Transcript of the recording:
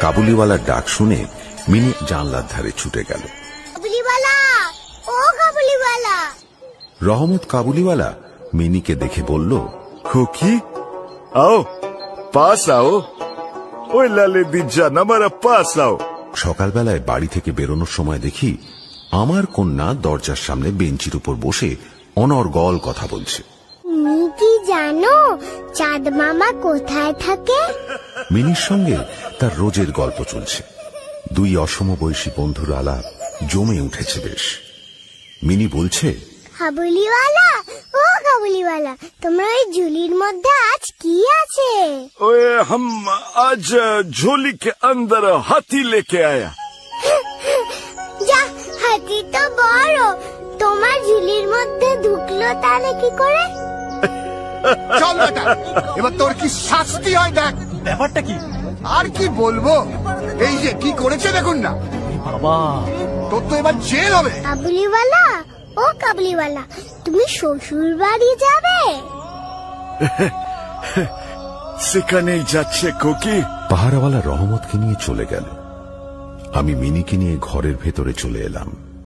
কাবুলিওয়ালার ডাক শুনে মিনি জানলার ধারে ছুটে গেল। কাবুলিওয়ালা, ও কাবুলিওয়ালা। রহমত কাবুলিওয়ালা মিনিকে দেখে বলল, খুকি आओ, पास आओ। ওই লালে দিজান, আমারা পাস আও। সকালবেলায় বাড়ি থেকে বেরোনোর সময় দেখি আমার কন্যা দরজার সামনে বেঞ্চির উপর বসে অনর্গল কথা বলছে। তুমি কি জানো চাঁদ মামা কোথায় থাকে? মিনির সঙ্গে তার রোজের গল্প চলছে। দুই অসমবয়সী বন্ধুর আলাপ জমে উঠেছে বেশ। মিনি বলছে, কাবুলিওয়ালা, ও কাবুলিওয়ালা, তোমার ওই ঝুলির মধ্যে আজ কি আছে? ओए हम आज झोली के अंदर हाथी लेके आया। যা, হাতি তো বড়, তোমার ঝুলির মধ্যে ঢুকলো তাহলে কি করে? চল বেটা, এবার তোর কি শাস্তি হয় দেখ। ব্যাপারটা কি? আর কি বলবো, এই যে কি করেছে দেখুন না বাবা। তোর তো এবার জেল হবে। কাবুলিওয়ালা, ও কাবুলিওয়ালা, তুমি শ্বশুর বাড়ি যাবে? সেখানেই যাচ্ছে খুকি। পাহারাওয়ালা রহমতকে নিয়ে চলে গেল। আমি মিনিকে নিয়ে ঘরের ভেতরে চলে এলাম।